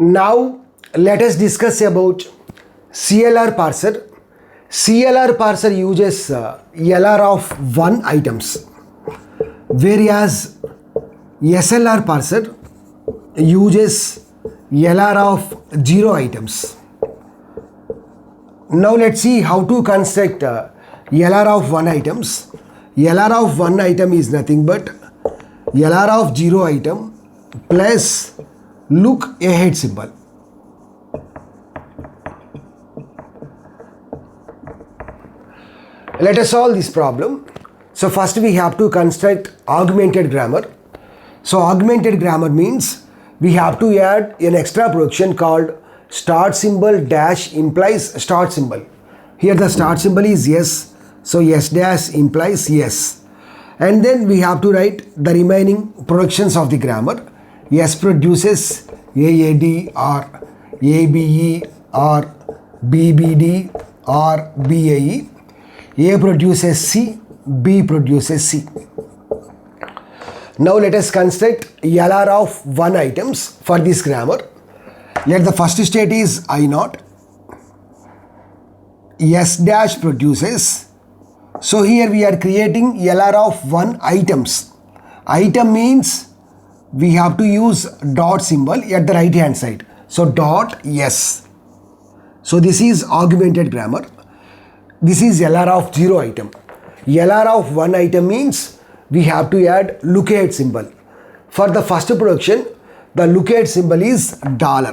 Now let us discuss about CLR parser. CLR parser uses LR of 1 items, whereas SLR parser uses LR of 0 items. Now let's see how to construct LR of 1 items. LR of 1 item is nothing but LR of 0 item plus look ahead symbol. Let us solve this problem. So first we have to construct augmented grammar. So augmented grammar means we have to add an extra production called start symbol dash implies start symbol. Here the start symbol is yes. So yes dash implies yes. And then we have to write the remaining productions of the grammar. S produces AAD or ABE or BBD or BAE. A produces C, B produces C. Now let us construct LR of 1 items for this grammar. Let the first state is I naught. S dash produces. So here we are creating LR of 1 items. Item means we have to use dot symbol at the right hand side. So dot yes. So this is augmented grammar. This is LR of 0 item. LR of 1 item means we have to add look ahead symbol. For the first production, the look ahead symbol is $.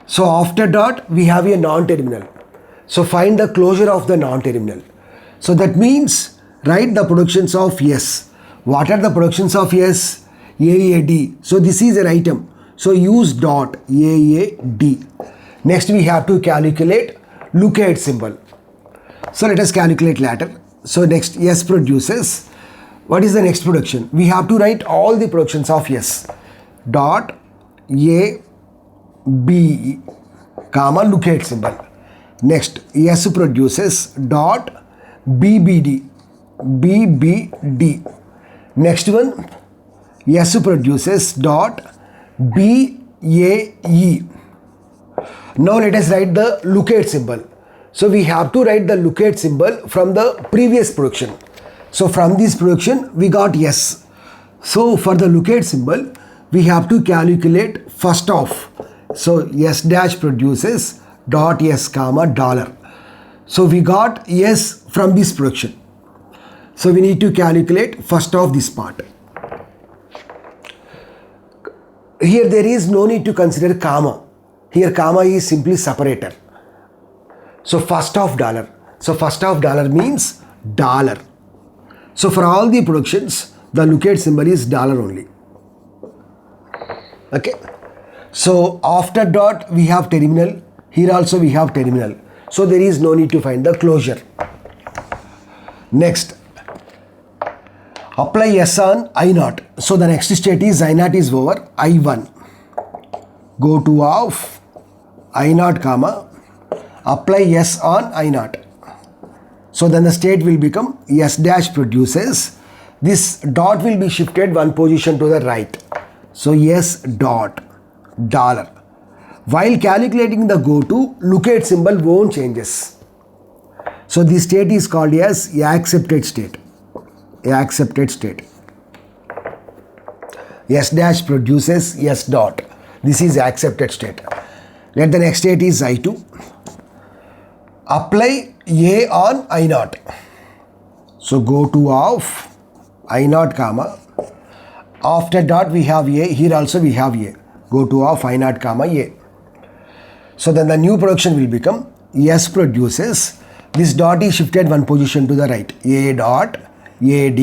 So after dot, we have a non-terminal. So find the closure of the non-terminal. So that means write the productions of yes. What are the productions of yes? AAD. So this is an item. So use dot AAD. Next we have to calculate look ahead symbol. So let us calculate later. So next yes produces. What is the next production? We have to write all the productions of yes. Dot A B comma look ahead symbol. Next yes produces dot BBD. Next one yes produces dot BAE. Now let us write the look ahead symbol. So we have to write the look ahead symbol from the previous production. So from this production we got yes. So for the look ahead symbol we have to calculate first of. So yes dash produces dot yes comma $. So we got yes from this production. So we need to calculate first of this part. Here there is no need to consider comma. Here comma is simply separator. So first of $. So first of $. means $. So for all the productions, the look ahead symbol is $. only. Okay. So after dot we have terminal. Here also we have terminal. So there is no need to find the closure. Next, apply yes on I naught. So the next state is I naught is over I1. Go to off I naught comma apply yes on I naught. So then the state will become yes dash produces. This dot will be shifted 1 position to the right. So yes dot $. While calculating the go to, look ahead symbol won't changes. So this state is called as accepted state. Accepted state. Yes dash produces yes dot. This is accepted state. Let the next state is I2. Apply A on I naught. So go to off I naught comma. After dot we have A. Here also we have A. Go to off I naught comma A. So then the new production will become yes produces. This dot is shifted 1 position to the right. A dot AD.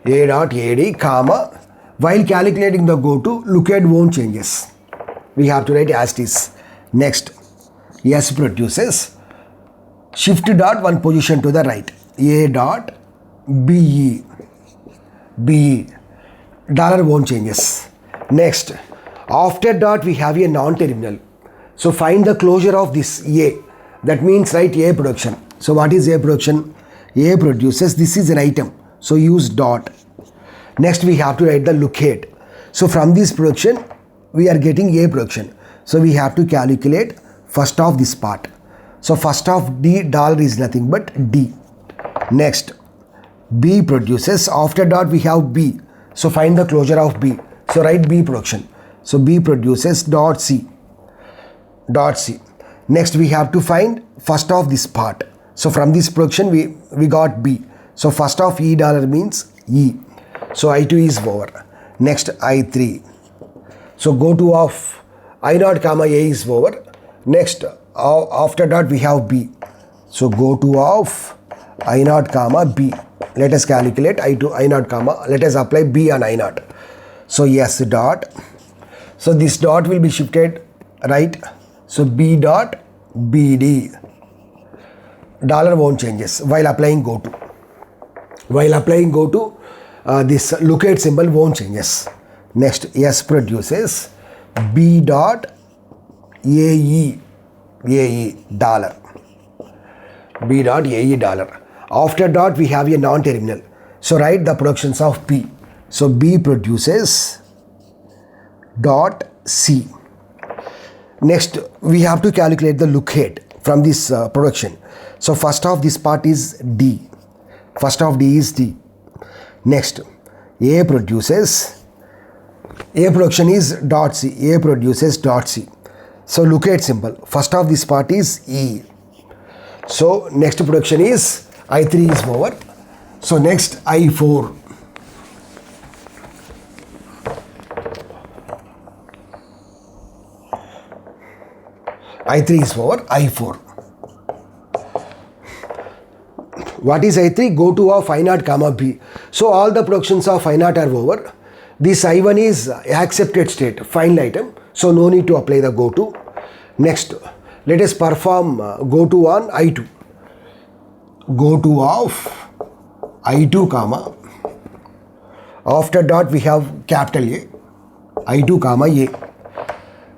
A dot AD comma. While calculating the go to, look ahead won't changes. We have to write as it is. Next, yes produces. Shift dot 1 position to the right. A dot BE. BE. $. won't changes. Next, after dot we have a non-terminal. So find the closure of this A. That means write A production. So what is A production? A produces. This is an item. So use dot. Next we have to write the look ahead. So from this production we are getting A production. So we have to calculate first of this part. So first of D dollar is nothing but D. Next, B produces. After dot we have B. So find the closure of B. So write B production. So B produces dot C. Dot C. Next we have to find first of this part. So from this production we got B. So first of E dollar means E. So I2 is over. Next I3. So go to of I0 comma A is over. Next after that we have B. So go to of I0 comma B. Let us calculate I2 I0 comma. Let us apply B on I0. So yes dot. So this dot will be shifted right. So B dot BD. Dollar won't changes while applying go to. While applying go to, this locate symbol won't changes. Next, S produces B dot AE dollar. B dot AE dollar. After dot we have a non-terminal. So write the productions of B. So B produces dot C. Next, we have to calculate the locate from this production. So first of this part is D. First of D is D. Next, A produces, A production is dot C. A produces dot C. So locate symbol. First of this part is E. So next production is I3 is over. So next I4. I3 is over. I4. What is I3? Go to of I0 comma B. So all the productions of I0 are over. This I1 is accepted state, final item. So no need to apply the go to. Next, let us perform go to on I2. Go to of I2 comma. After dot we have capital A. I2 comma A.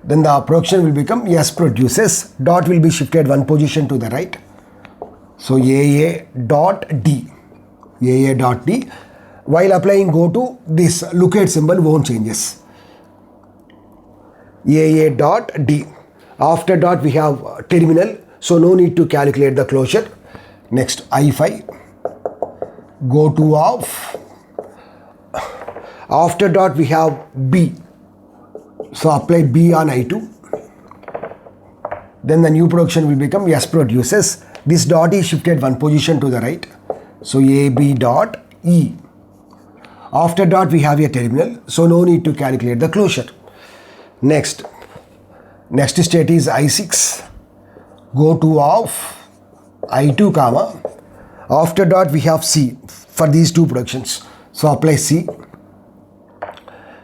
Then the production will become S produces. Dot will be shifted one position to the right. So AA dot D. AA dot D. While applying go to, this locate symbol won't changes. AA dot D. After dot we have terminal. So no need to calculate the closure. Next I5. Go to of. After dot we have B. So apply B on I2. Then the new production will become S produces. This dot is shifted one position to the right. So AB dot E. After dot we have a terminal. So no need to calculate the closure. Next state is I6. Go to of I2 comma. After dot we have C for these two productions. So apply C.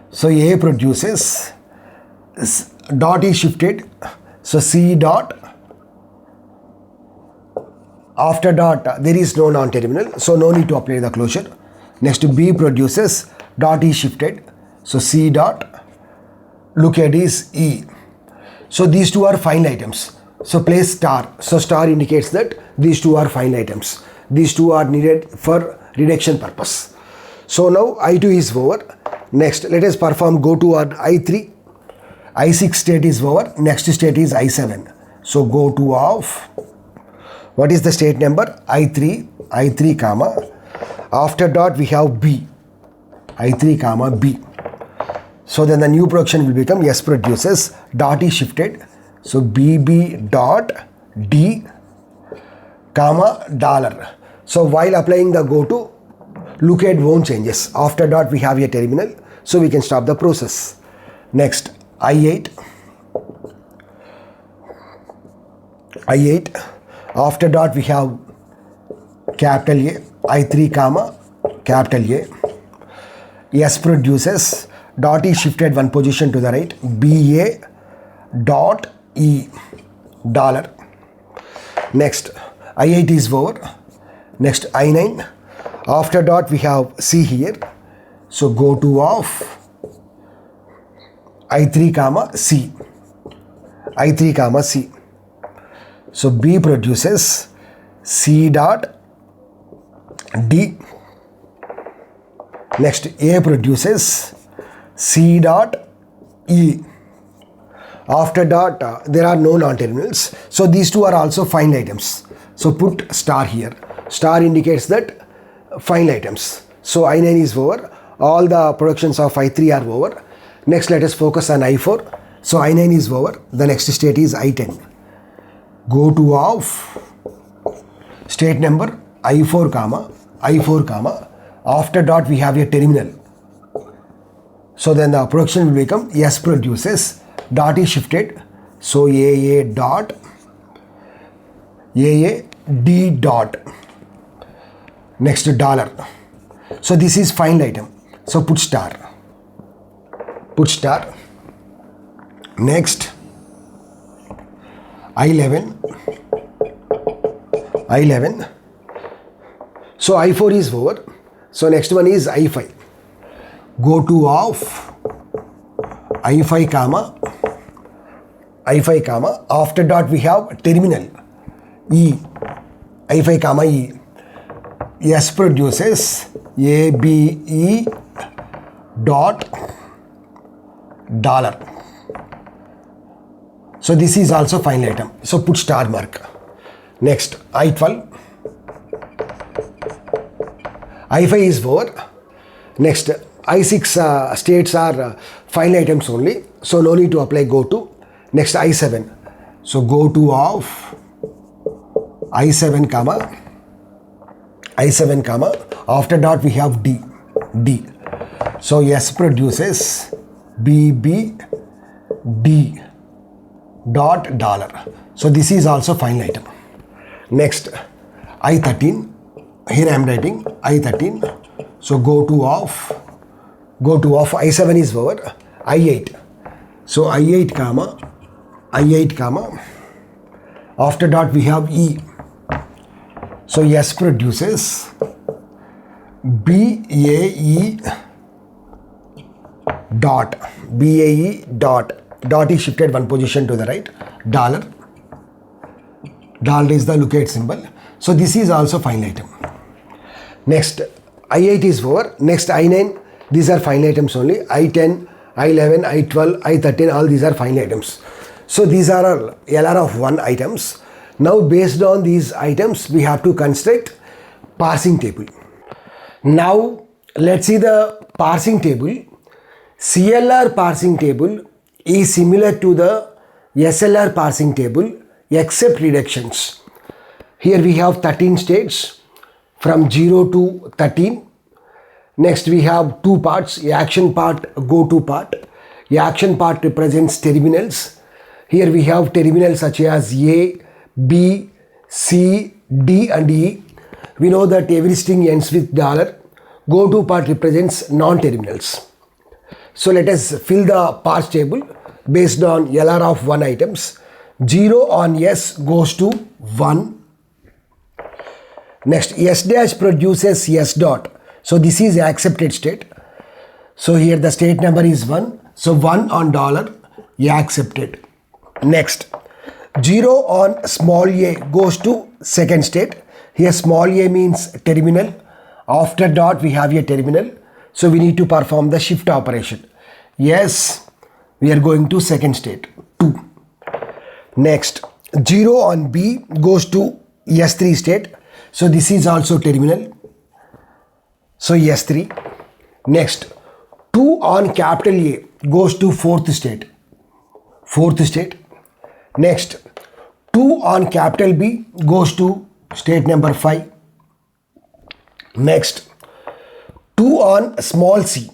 So A produces. Dot is shifted. So C dot. After dot there is no non-terminal. So no need to apply the closure. Next B produces. Dot is shifted. So C dot. Look at is E. So these two are final items. So place star. So star indicates that these two are final items. These two are needed for reduction purpose. So now I2 is over. Next let us perform go to on I3. I6 state is over. Next state is I7. So go to of. What is the state number? I3 comma. After dot we have B. I3 comma B. So then the new production will become S produces. Dot is shifted. So BB dot D comma dollar. So while applying the go to, look at won't changes. After dot we have a terminal. So we can stop the process. Next I8. After dot we have capital A. I3 comma capital A. S produces. Dot is shifted one position to the right. BA dot E dollar. Next I8 is over. Next I9. After dot we have C here. So go to of I3 comma C. I3 comma C. So B produces C dot D. Next A produces C dot E. After dot, there are no non-terminals. So these two are also final items. So put star here. Star indicates that final items. So I9 is over. All the productions of I3 are over. Next, let us focus on I4. So I9 is over. The next state is I10. Go to off. State number I4 comma. After dot we have a terminal. So then the production will become S produces. Dot is shifted. So AA dot. AA D dot. Next dollar. So this is final item. So put star. Next I11. So I4 is over. So next one is I5. Go to off. I5 comma. After dot we have terminal. E. I5 comma E. S produces ABE dot dollar. So this is also final item. So put star mark. Next I12. I5 is over. Next I6 states are final items only. So no need to apply go to. Next I7. So go to off. I7 comma. After dot we have D. So S produces BB D dot dollar. So this is also final item. Next I13. Here I am writing I13. So go to off. I7 is over. I8. So I8 comma. After dot we have E. So S produces BAE dot. Dot is shifted one position to the right. Dollar is the locate symbol. So this is also final item. Next I8 is over. Next I9. These are final items only. I10, I11, I12, I13, all these are final items. So these are our LR of 1 items. Now based on these items, we have to construct parsing table. Now let's see the parsing table. CLR parsing table is similar to the SLR parsing table except reductions. Here we have 13 states from 0 to 13. Next we have two parts, action part, go to part. Action part represents terminals. Here we have terminals such as A, B, C, D and E. We know that every string ends with dollar. Go to part represents non-terminals. So let us fill the parse table based on LR of 1 items. 0 on S goes to 1. Next S dash produces S dot. So this is accepted state. So here the state number is 1. So 1 on dollar, accepted. Next 0 on small a goes to second state. Here small a means terminal. After dot we have a terminal. So we need to perform the shift operation. Yes, we are going to second state, 2. Next 0 on B goes to S3 state. So this is also terminal. So S3. Next 2 on capital A goes to fourth state. Next 2 on capital B goes to state number 5. Next 2 on small c,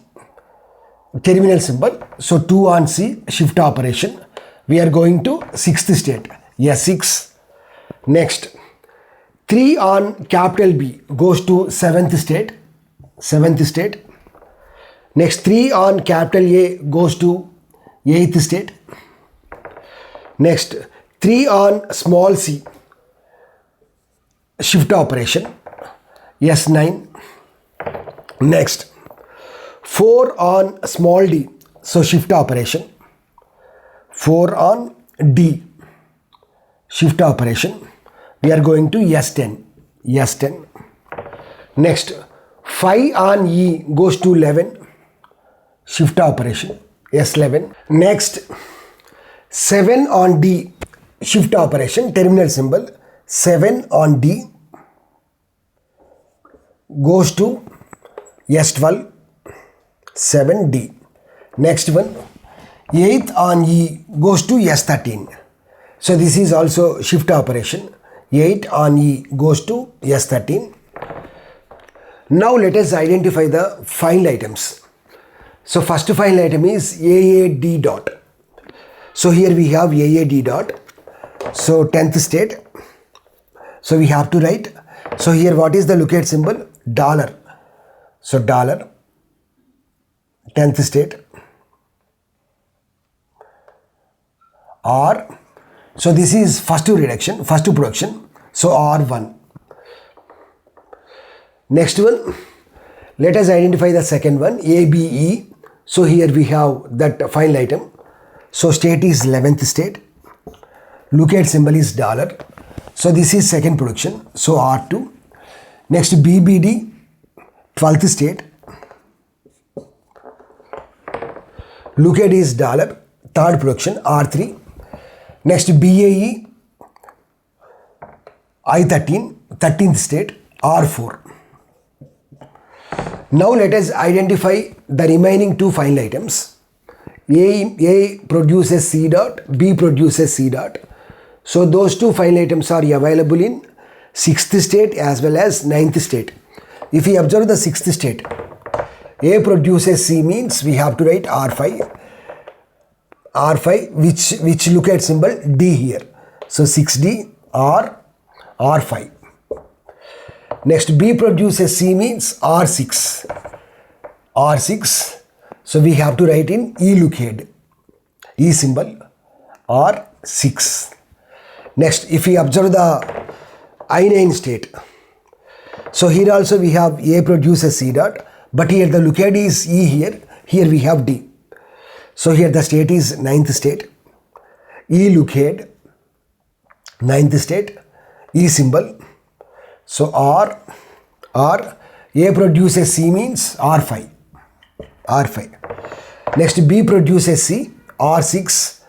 terminal symbol. So 2 on C, shift operation. We are going to sixth state, S6. Next 3 on capital B goes to seventh state. Next 3 on capital A goes to 8th state. Next 3 on small c, shift operation, S9. Next 4 on small d, so shift operation. 4 on D, shift operation. We are going to S10. Next 5 on E goes to 11, shift operation, S11. Next 7 on D, shift operation, terminal symbol. 7 on D goes to S12, 7D. Next one, 8 on E goes to S13. So this is also shift operation. 8 on E goes to S13. Now let us identify the final items. So first final item is AAD dot. So here we have AAD dot. So 10th state. So we have to write. So here what is the locate symbol? Dollar. So dollar. 10th state. R. So this is first to reduction, first to production. So R1. Next one, let us identify the second one, ABE. So here we have that final item. So state is 11th state. Locate symbol is dollar. So this is second production. So R2. Next BBD, 12th state. Locate is dollar. Third production R3. Next BAE, I13, 13th state, R4. Now let us identify the remaining two final items. A produces C dot, B produces C dot. So those two final items are available in 6th state as well as 9th state. If we observe the 6th state, A produces C means we have to write R5. R5 which locate symbol D here. So 6D R5. Next B produces C means R6. R6. So we have to write in E locate. E symbol R6. Next if we observe the I9 state. So here also we have A produces C dot. But here the locate is E here. Here we have D. So here the state is 9th state. E locate, 9th state, E symbol. So A produces C means R5. Next B produces C, R6,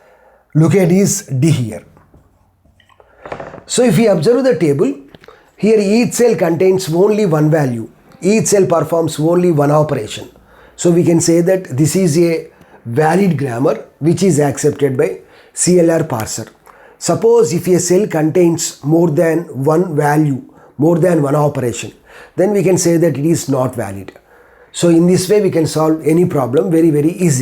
locate is D here. So if we observe the table, here each cell contains only one value. Each cell performs only one operation. So we can say that this is a valid grammar which is accepted by CLR parser. Suppose if a cell contains more than one value, more than one operation, then we can say that it is not valid. So in this way we can solve any problem very easily.